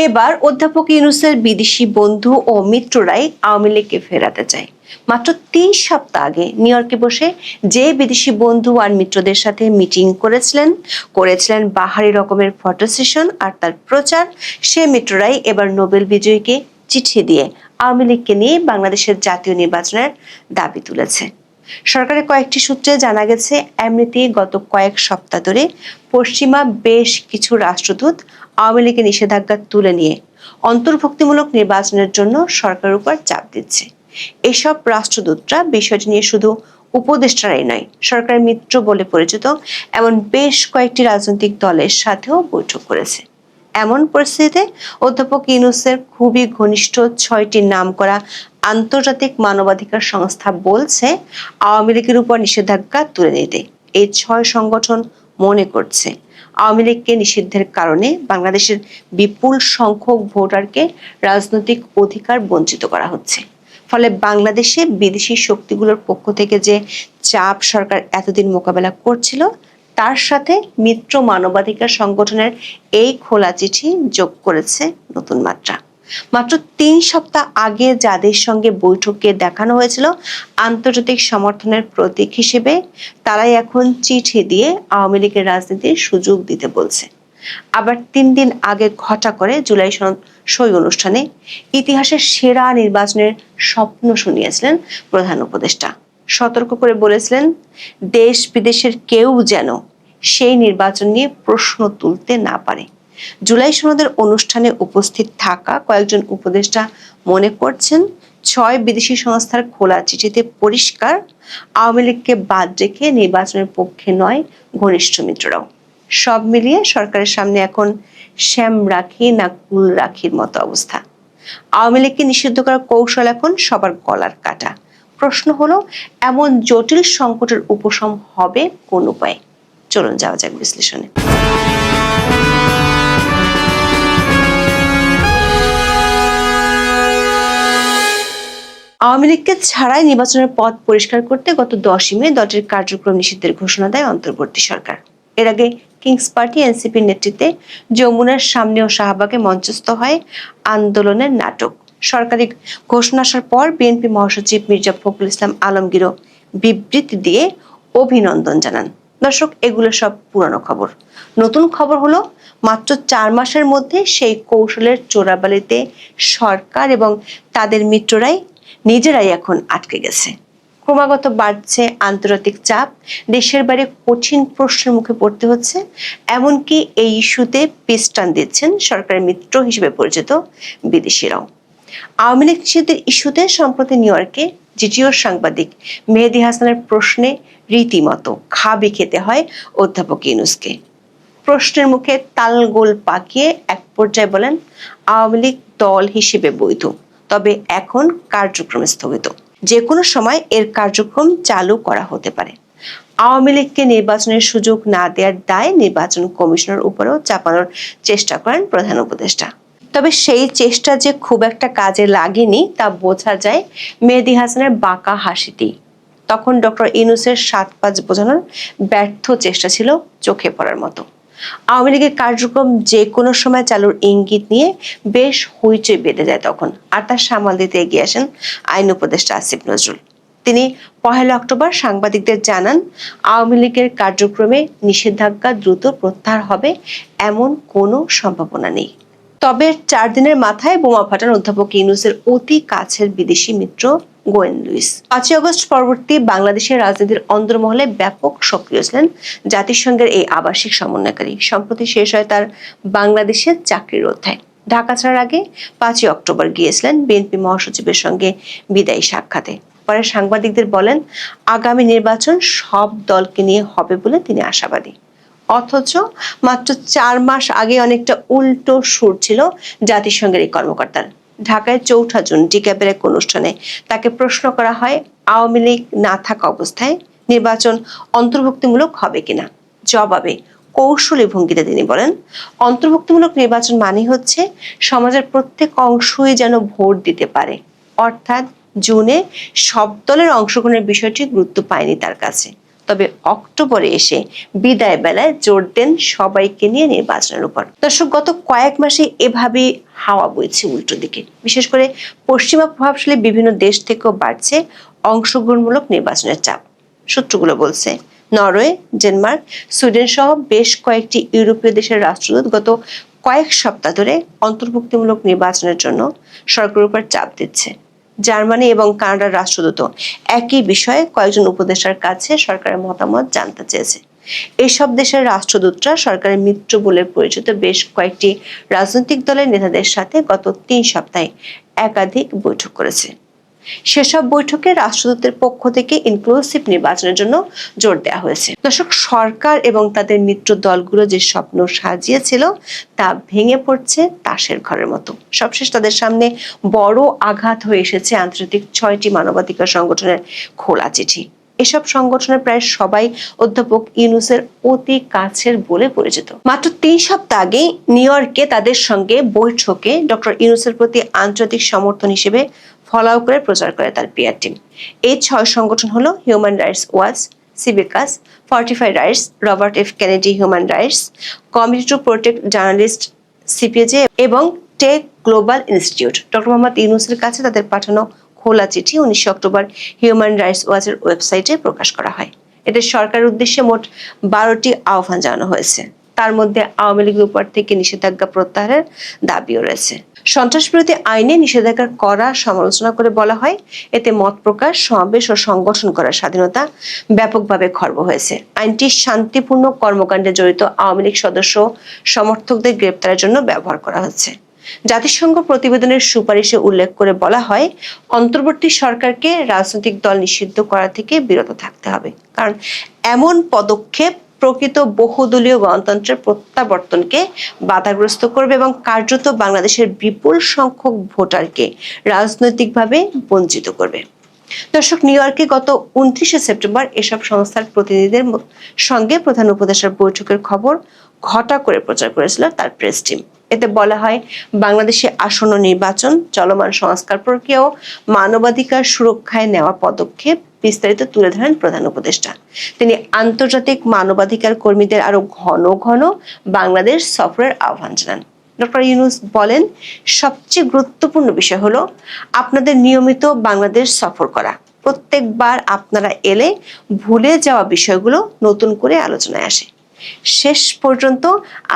এবার অধ্যাপক ইউনূসের বিদেশি বন্ধু ও মিত্ররাই আওয়ামী লীগকে ফেরাতে চায়। মাত্র ৩ সপ্তাহ আগে নিউ ইয়র্কে বসে যে বিদেশি বন্ধু আর মিত্রদের সাথে মিটিং করেছিলেন বাহারি রকমের ফটো সেশন আর তার প্রচার, সে মিত্ররাই এবার নোবেল বিজয়ীকে চিঠি দিয়ে আওয়ামী লীগকে নিয়ে বাংলাদেশের জাতীয় নির্বাচনের দাবি তুলেছে। সরকারের কয়েকটি সূত্রে জানা গেছে, এমনিতেই গত কয়েক সপ্তাহ ধরে পশ্চিমা বেশ কিছু রাষ্ট্রদূত আওয়ামী লীগের নিষেধাজ্ঞা তুলে নিয়ে অন্তর্ভুক্তিমূলক নির্বাচনের জন্য সরকারের উপর চাপ দিচ্ছে। এসব রাষ্ট্রদূতরা বিষয়টি নিয়ে শুধু উপদেষ্টারাই নয়, সরকারের মিত্র বলে পরিচিত এমন বেশ কয়েকটি রাজনৈতিক দলের সাথেও বৈঠক করেছে। এমন পরিস্থিতিতে অধ্যাপক ইউনূসের খুবই ঘনিষ্ঠ 6টি নামকরা আন্তর্জাতিক মানবাধিকার সংস্থা বলছে, আওয়ামী লীগের উপর নিষেধাজ্ঞা তুলে নিতে এই 6 সংগঠন মনে করছে আওয়ামী লীগকে নিষিদ্ধের কারণে বাংলাদেশের বিপুল সংখ্যক ভোটারকে রাজনৈতিক অধিকার বঞ্চিত করা হচ্ছে। ফলে বাংলাদেশে বিদেশি শক্তিগুলোর পক্ষ থেকে যে চাপ সরকার এতদিন মোকাবেলা করছিল, তার সাথে মিত্র মানবাধিকার সংগঠনের এই খোলা চিঠি যোগ করেছে নতুন মাত্রা। মাত্র ৩ সপ্তাহ আগে যাদের সঙ্গে বৈঠকে দেখানো হয়েছিল আন্তর্জাতিক সমর্থনের প্রতীক হিসেবে, তারাই এখন চিঠি দিয়ে আওয়ামী লীগের রাজনীতির সুযোগ দিতে বলছে। আবার 3 দিন আগে ঘটা করে জুলাই সই অনুষ্ঠানে ইতিহাসের সেরা নির্বাচনের স্বপ্ন শুনিয়েছিলেন প্রধান উপদেষ্টা। সতর্ক করে বলেছিলেন, দেশ বিদেশের কেউ যেন সেই নির্বাচন নিয়ে প্রশ্ন তুলতে না পারে। জুলাই সনদের অনুষ্ঠানে উপস্থিত থাকা কয়েকজন উপদেষ্টা মনে করছেন, 6 বিদেশি সংস্থার খোলা চিঠিতে পরিষ্কার আওয়ামী লীগকে বাদ রেখে নির্বাচনের পক্ষে নয় ঘনিষ্ঠ মিত্ররাও। সব মিলিয়ে সরকারের সামনে এখন শ্যাম রাখি না কুল রাখির মতো অবস্থা। আওয়ামী লীগকে নিষিদ্ধ করার কৌশল এখন সবার গলার কাটা। প্রশ্ন হলো, এমন জটিল সংকটের উপশম হবে কোন উপায়ে? চলুন যাওয়া যাক বিশ্লেষণে। আওয়ামী লীগকে ছাড়াই নির্বাচনের পথ পরিষ্কার করতে গত 10 মে দলটির কার্যক্রম নিষিদ্ধের ঘোষণা দেয় অন্তর্বর্তী সরকার। এর আগে কিংস পার্টি এনসিপির নেতৃত্বে যমুনার সামনে ও শাহবাগে মঞ্চস্থ হয় আন্দোলনের নাটক। সরকারি ঘোষণা আসার পর বিএনপি মহাসচিব মির্জা ফখরুল ইসলাম আলমগীরও বিবৃতি দিয়ে অভিনন্দন জানান। দর্শক, এগুলো সব পুরানো খবর। নতুন খবর হলো, মাত্র 4 মাসের মধ্যে সেই কৌশলের চোরাবালিতে সরকার এবং তাদের মিত্ররাই নিজেরাই এখন আটকে গেছে। ক্রমাগত বাড়ছে আন্তর্জাতিক চাপ, দেশের বাইরে কঠিন প্রশ্নের মুখে পড়তে হচ্ছে। এমনকি এই ইস্যুতে পিস্টান দিচ্ছেন সরকারের মিত্র হিসেবে পরিচিত বিদেশিরাও। আওয়ামী লীগ নিষিদ্ধের ইস্যুতে সম্প্রতি নিউ ইয়র্কে জিটিওর সাংবাদিক মেহেদী হাসানের প্রশ্নে রীতিমতো খাবি খেতে হয় অধ্যাপক ইউনূসকে। প্রশ্নের মুখে তালগোল পাকিয়ে এক পর্যায়ে বলেন, আওয়ামী লীগ দল হিসেবে বৈধ, তবে এখন কার্যক্রম স্থগিত। যে কোনো সময় এর কার্যক্রম চালু করা হতে পারে। আওয়ামী লীগকে নির্বাচনের সুযোগ না দেওয়ার দায় নির্বাচন কমিশনের উপরেও চাপানোর চেষ্টা করেন প্রধান উপদেষ্টা। তবে সেই চেষ্টা যে খুব একটা কাজে লাগেনি তা বোঝা যায় মেহেদী হাসানের বাঁকা হাসিতেই। তখন ডক্টর ইউনূসের 7-5 বোঝানোর ব্যর্থ চেষ্টা ছিল চোখে পড়ার মতো। আওয়ামী লীগের কার্যক্রম যে কোনো সময় চালুর ইঙ্গিত নিয়ে বেশ হইচই বেঁধে যায় তখন। আর তার সামাল দিতে এগিয়ে আসেন আইন উপদেষ্টা আসিফ নজরুল। তিনি 1 অক্টোবর সাংবাদিকদের জানান, আওয়ামী লীগের কার্যক্রমে নিষেধাজ্ঞা দ্রুত প্রত্যাহার হবে এমন কোনো সম্ভাবনা নেই। তবে 4 দিনের মাথায় বোমা ফাটান অধ্যাপক ইউনূসের অতি কাছের বিদেশি মিত্র গোয়েন লুইস। 5 আগস্ট পরবর্তী বাংলাদেশের রাজনীতির অন্দরমহলে ব্যাপক সক্রিয় ছিলেন জাতিসংঘের এই আবাসিক সমন্বয়কারী। সম্প্রতি শেষ হয় তার বাংলাদেশের চাকরির অধ্যায়। ঢাকা ছাড়ার আগে 5 অক্টোবর গিয়েছিলেন বিএনপি মহাসচিবের সঙ্গে বিদায়ী সাক্ষাতে। পরে সাংবাদিকদের বলেন, আগামী নির্বাচন সব দলকে নিয়ে হবে বলে তিনি আশাবাদী। অথচ মাত্র 4 মাস আগে অনেকটা উল্টো সুর ছিল জাতিসংঘের এই কর্মকর্তার। ঢাকায় 4 জুন ডিক্যাবের এক অনুষ্ঠানে তাকে প্রশ্ন করা হয়, আওয়ামী লীগ না থাকা অবস্থায় নির্বাচন অন্তর্ভুক্তিমূলক হবে কিনা। জবাবে কৌশলী ভঙ্গিতে তিনি বলেন, অন্তর্ভুক্তিমূলক নির্বাচন মানে হচ্ছে সমাজের প্রত্যেক অংশই যেন ভোট দিতে পারে। অর্থাৎ জুনে সব দলের অংশগ্রহণের বিষয়টি গুরুত্ব পায়নি তার কাছে। তবে অক্টোবরে এসে বিদায় বেলায় জোর দেন সবাইকে নিয়ে নির্বাচনের উপর। দর্শক, গত কয়েক মাসে এভাবে হাওয়া বইছে উল্টো দিকে। বিশেষ করে পশ্চিমা প্রভাবশালী বিভিন্ন দেশ থেকেও বাড়ছে অংশগ্রহণমূলক নির্বাচনের চাপ। সূত্রগুলো বলছে, নরওয়ে, ডেনমার্ক, সুইডেন সহ বেশ কয়েকটি ইউরোপীয় দেশের রাষ্ট্রদূত গত কয়েক সপ্তাহ ধরে অন্তর্ভুক্তিমূলক নির্বাচনের জন্য সরকারের উপর চাপ দিচ্ছে। জার্মানি এবং কানাডার রাষ্ট্রদূত একই বিষয়ে কয়েকজন উপদেষ্টার কাছে সরকারের মতামত জানতে চেয়েছে। এসব দেশের রাষ্ট্রদূতরা সরকারের মিত্র বলে পরিচিত বেশ কয়েকটি রাজনৈতিক দলের নেতাদের সাথে গত 3 সপ্তাহে একাধিক বৈঠক করেছে। সেসব বৈঠকে রাষ্ট্রদূতের পক্ষ থেকে ইনক্লুসিভ নির্বাচনের জন্য জোর দেওয়া হয়েছে। দর্শক, সরকার এবং তাদের মিত্র দলগুলো যে স্বপ্ন সাজিয়েছিল তা ভেঙে পড়ছে তাসের ঘরের মতো। সবশেষ তাদের সামনে বড় আঘাত হয়ে এসেছে আন্তর্জাতিক 6টি মানবাধিকার সংগঠনের খোলা চিঠি। এসব সংগঠনের প্রায় সবাই অধ্যাপক ইউনূসের অতি কাছের বলে পরিচিত। মাত্র 3 সপ্তাহ আগে নিউ ইয়র্কে তাদের সঙ্গে বৈঠকে ডক্টর ইউনূসের প্রতি আন্তর্জাতিক সমর্থন হিসেবে ফলাও করে প্রচার করে তার পিআর টিম। এই 6 সংগঠন হলো হিউম্যান রাইটস ওয়াচ, সিভিকাস, Fortify Rights, Robert F Kennedy Human Rights, Committee to Protect Journalist CPJ এবং Tech Global Institute. Doctor Mohammad ইউনূসের কাছে তাদের পাঠানো খোলা চিঠি 19 অক্টোবর হিউম্যান রাইটস ওয়াচের ওয়েবসাইটে প্রকাশ করা হয়। এতে সরকারের উদ্দেশ্যে মোট 12টি আহ্বান জানানো হয়েছে। তার মধ্যে আওয়ামী লীগের উপর থেকে নিষেধাজ্ঞা প্রত্যাহারের দাবিও রয়েছে। সন্ত্রাসবিরোধী আইনে নিষেধাজ্ঞার কড়া সমালোচনা করে বলা হয়, এতে মত প্রকাশ, সমাবেশ ও সংগঠন করার স্বাধীনতা ব্যাপকভাবে খর্ব হয়েছে। আইনটি শান্তিপূর্ণ কর্মকাণ্ডে জড়িত আওয়ামী লীগ সদস্য সমর্থকদের গ্রেপ্তারের জন্য ব্যবহার করা হচ্ছে। জাতিসংঘ প্রতিবেদনের সুপারিশে উল্লেখ করে বলা হয়, অন্তর্বর্তী সরকারকে রাজনৈতিক দল নিষিদ্ধ করা থেকে বিরত থাকতে হবে, কারণ এমন পদক্ষেপ প্রকৃত বহুদলীয় গণতন্ত্রের প্রত্যাবর্তনকে বাধাগ্রস্ত করবে এবং কার্যত বাংলাদেশের বিপুল সংখ্যক ভোটারকে রাজনৈতিকভাবে বঞ্চিত করবে। দর্শক, নিউ ইয়র্কে গত 29 সেপ্টেম্বর এসব সংস্থার প্রতিনিধিদের সঙ্গে প্রধান উপদেষ্টার বৈঠকের খবর ঘটা করে প্রচার করেছিল তার প্রেস টিম। এতে বলা হয়, বাংলাদেশে আসন্ন নির্বাচন, চলমান সংস্কার প্রক্রিয়া ও মানবাধিকার সুরক্ষায় নেওয়া পদক্ষেপ বিস্তারিত তুলে ধরেন প্রধান উপদেষ্টা। তিনি আন্তর্জাতিক মানবাধিকার কর্মীদের আরো ঘন ঘন বাংলাদেশ সফরের আহ্বান জানান। ডক্টর ইউনূস বলেন, সবচেয়ে গুরুত্বপূর্ণ বিষয় হলো আপনাদের নিয়মিত বাংলাদেশ সফর করা। প্রত্যেকবার আপনারা এলে ভুলে যাওয়া বিষয়গুলো নতুন করে আলোচনায় আসে। শেষ পর্যন্ত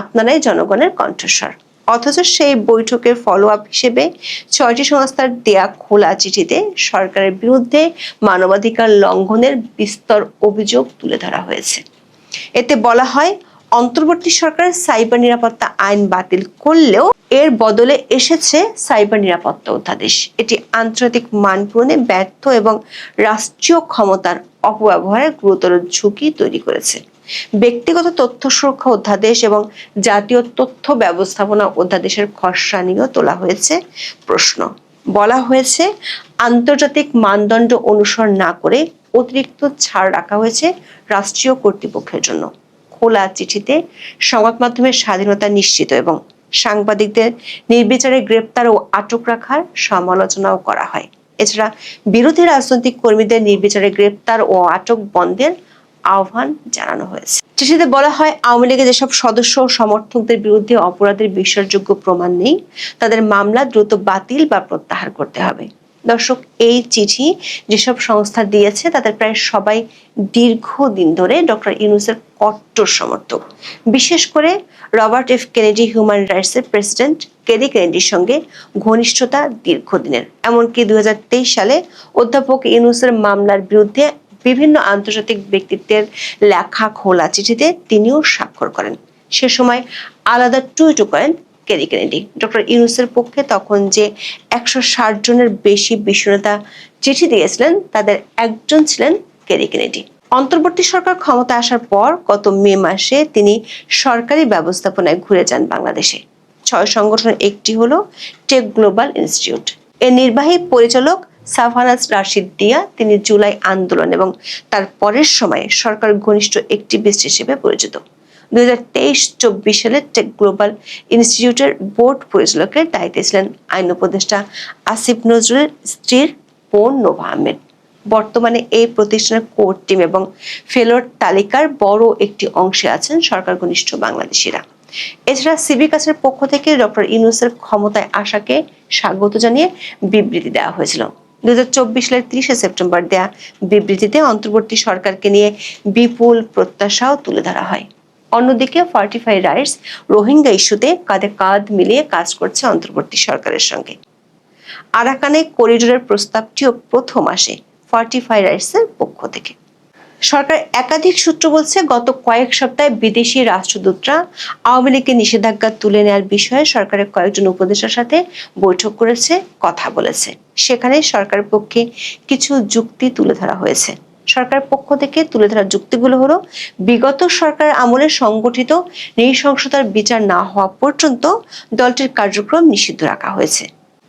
আপনারাই জনগণের কণ্ঠস্বর। অথচ সেই বৈঠকের ফলো আপ হিসেবে 6টি সংস্থার দেয়া খোলা চিঠিতে সরকারের বিরুদ্ধে মানবাধিকার লঙ্ঘনের বিস্তর অভিযোগ তুলে ধরা হয়েছে। এতে বলা হয়, অন্তর্বর্তী সরকার সাইবার নিরাপত্তা আইন বাতিল করলেও এর বদলে এসেছে সাইবার নিরাপত্তা অধ্যাদেশ। এটি আন্তর্জাতিক মান পূরণে ব্যর্থ এবং রাষ্ট্রীয় ক্ষমতার অপব্যবহারের গুরুতর ঝুঁকি তৈরি করেছে। ব্যক্তিগত তথ্য সুরক্ষা অধ্যাদেশ এবং জাতীয় তথ্য ব্যবস্থাপনা অধ্যাদেশের খসড়া নিয়েও তোলা হয়েছে প্রশ্ন। বলা হয়েছে, আন্তর্জাতিক মানদণ্ড অনুসরণ না করে অতিরিক্ত ছাড় রাখা হয়েছে রাষ্ট্রীয় কর্তৃপক্ষের জন্য। খোলা চিঠিতে সংবাদ মাধ্যমের স্বাধীনতা নিশ্চিত এবং সাংবাদিকদের নির্বিচারে গ্রেপ্তার ও আটক রাখার সমালোচনাও করা হয়। এছাড়া বিরোধী রাজনৈতিক কর্মীদের নির্বিচারে গ্রেপ্তার ও আটক বন্ধের আহ্বান জানানো হয়েছে। চিঠিতে বলা হয়, আওয়ামী লীগের যেসব সদস্য ও সমর্থকদের বিরুদ্ধে অপরাধের বিশ্বাসযোগ্য প্রমাণ নেই, তাদের মামলা দ্রুত বাতিল বা প্রত্যাহার করতে হবে। দর্শক, এই চিঠি যেসব সংস্থা দিয়েছে তাদের প্রায় সবাই দীর্ঘদিন ধরে ডক্টর ইউনূসের কট্টর সমর্থক। বিশেষ করে রবার্ট এফ কেনেডি হিউম্যান রাইটসের প্রেসিডেন্ট কেরি কেনেডির সঙ্গে ঘনিষ্ঠতা দীর্ঘদিনের। এমনকি 2023 সালে অধ্যাপক ইউনূসের মামলার বিরুদ্ধে বিভিন্ন আন্তর্জাতিক ব্যক্তিত্বের লেখা খোলা চিঠিতে তিনিও স্বাক্ষর করেন। সে সময় আলাদা টুইটও করেন কেরি কেনেডি। ডক্টর ইউনূসের পক্ষে তখন যে 160 জনের বেশি বিশ্বনেতা চিঠি দিয়েছিলেন, তাদের একজন ছিলেন কেরি কেনেডি। অন্তর্বর্তী সরকার ক্ষমতা আসার পর গত মে মাসে তিনি সরকারি ব্যবস্থাপনায় ঘুরে যান বাংলাদেশে। 6 সংগঠনের একটি হলো টেক গ্লোবাল ইনস্টিটিউট। এর নির্বাহী পরিচালক সাফানাজ রাশিদ দিয়া তিনি জুলাই আন্দোলন এবং তার পরের সময়ে সরকার ঘনিষ্ঠ অ্যাক্টিভিস্ট হিসেবে পরিচিত। 2023-24 সালে টেক গ্লোবাল ইনস্টিটিউটের বোর্ড পরিচালকের দায়িত্বে ছিলেন আইন উপদেষ্টা আসিফ নজরুলের স্ত্রীর বোন নোভা আহমেদ। বর্তমানে এই প্রতিষ্ঠানের কোর টিম এবং ফেলোর তালিকার বড় একটি অংশে আছেন সরকার ঘনিষ্ঠ বাংলাদেশিরা। এছাড়া সিভিকাসের পক্ষ থেকে ডক্টর ইউনূসের ক্ষমতায় আসাকে স্বাগত জানিয়ে বিবৃতি দেওয়া হয়েছিল। 2024 সালের 30 সেপ্টেম্বর দেয়া বিবৃতিতে অন্তর্বর্তী সরকারকে নিয়ে বিপুল প্রত্যাশাও তুলে ধরা হয়। অন্যদিকে ফর্টিফাই রাইটস রোহিঙ্গা ইস্যুতে কাঁধে কাঁধ মিলিয়ে কাজ করছে অন্তর্বর্তী সরকারের সঙ্গে। আরাকানে করিডোরের প্রস্তাবটিও প্রথম আসে ফর্টিফাই রাইটসের পক্ষ থেকে। সরকার একাধিক সূত্র বলছে, গত কয়েক সপ্তাহে বিদেশি রাষ্ট্রদূতরা আওয়ামী লীগের নিষেধাজ্ঞা তুলে নেওয়ার বিষয়ে সরকারের কয়েকজন উপদেষ্টার সাথে বৈঠক করেছে, কথা বলেছে। সেখানে সরকারের পক্ষে কিছু যুক্তি তুলে ধরা হয়েছে। সরকারের পক্ষ থেকে তুলে ধরা যুক্তিগুলো হলো, বিগত সরকার আমলে সংগঠিত নৃশংসতার বিচার না হওয়া পর্যন্ত দলটির কার্যক্রম নিষিদ্ধ রাখা হয়েছে।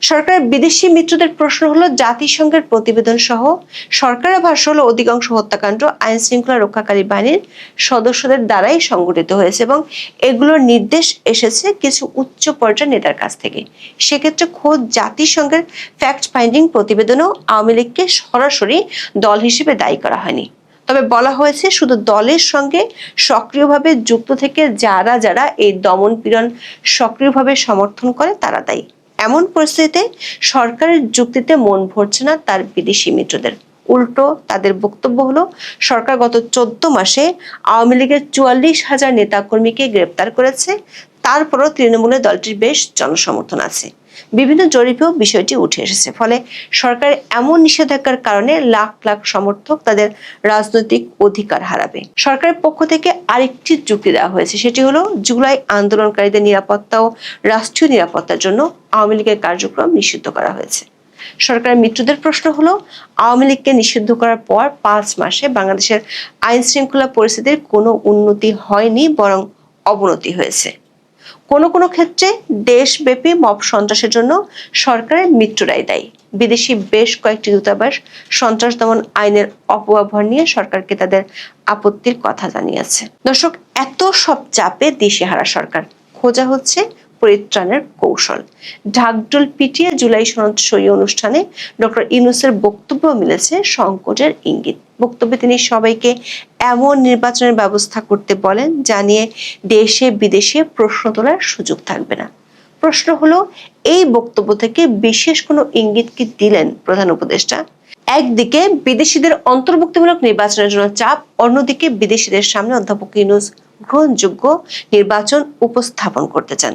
সরকারের বিদেশি মিত্রদের প্রশ্ন হলো, জাতিসংঘের প্রতিবেদন সহ সরকারের ভাষ্য হলো অধিকাংশ হত্যাকাণ্ড আইন শৃঙ্খলা রক্ষাকারী বাহিনীর সদস্যদের দ্বারাই সংগঠিত হয়েছে এবং এগুলোর নির্দেশ এসেছে কিছু উচ্চ পর্যায়ের নেতার কাছ থেকে। সেক্ষেত্রে খোদ জাতিসংঘের ফ্যাক্ট ফাইন্ডিং প্রতিবেদনেও আওয়ামী লীগকে সরাসরি দল হিসেবে দায়ী করা হয়নি। তবে বলা হয়েছে, শুধু দলের সঙ্গে সক্রিয়ভাবে যুক্ত থেকে যারা যারা এই দমন পীড়ন সক্রিয়ভাবে সমর্থন করে তারা দায়ী। এমন পরিস্থিতিতে সরকারের যুক্তিতে মন ভরছে না তার বিদেশি মিত্রদের। উল্টো তাদের বক্তব্য হলো, সরকার গত 14 মাসে আওয়ামী লীগের 44,000 নেতাকর্মীকে গ্রেপ্তার করেছে, তারপরও তৃণমূলে দলটির বেশ জনসমর্থন আছে। বিভিন্ন জরিপেও বিষয়টি উঠে এসেছে। ফলে সরকারের এমন নিষেধাজ্ঞার কারণে লাখ লাখ সমর্থক তাদের রাজনৈতিক অধিকার হারাবে। সরকারের পক্ষ থেকে আরেকটি যুক্তি দেওয়া হয়েছে, সেটি হলো জুলাই আন্দোলনকারীদের নিরাপত্তা ও রাষ্ট্রীয় নিরাপত্তার জন্য আওয়ামী লীগের কার্যক্রম নিষিদ্ধ করা হয়েছে। সরকারের মিত্রদের প্রশ্ন হলো, আওয়ামী লীগকে নিষিদ্ধ করার পর 5 মাসে বাংলাদেশের আইন শৃঙ্খলা পরিস্থিতির কোনো উন্নতি হয়নি, বরং অবনতি হয়েছে। কোনো কোনো ক্ষেত্রে দেশব্যাপী মব সন্ত্রাসের জন্য সরকারের মিত্ররাই দায়ী। বিদেশি বেশ কয়েকটি দূতাবাস সন্ত্রাস দমন আইনের অপব্যবহার নিয়ে সরকারকে তাদের আপত্তির কথা জানিয়েছে। দর্শক, এত সব চাপে দিশেহারা সরকার, খোঁজা হচ্ছে পরিত্রাণের কৌশল। ঢাকঢোল পিটিয়ে জুলাই সনদ সই অনুষ্ঠানে ডক্টর ইউনূসের বক্তব্য মিলেছে সংকটের ইঙ্গিত। বক্তব্যে তিনি সবাইকে এমন নির্বাচনের ব্যবস্থা করতে বলেন যা নিয়ে দেশে বিদেশে প্রশ্ন তোলার সুযোগ থাকবে না। প্রশ্ন হলো, এই বক্তব্য থেকে বিশেষ কোনো ইঙ্গিত কি দিলেন প্রধান উপদেষ্টা? একদিকে বিদেশিদের অন্তর্ভুক্তিমূলক নির্বাচনের জন্য চাপ, অন্যদিকে বিদেশিদের সামনে অধ্যাপক ইউনূস গ্রহণযোগ্য নির্বাচন উপস্থাপন করতে চান।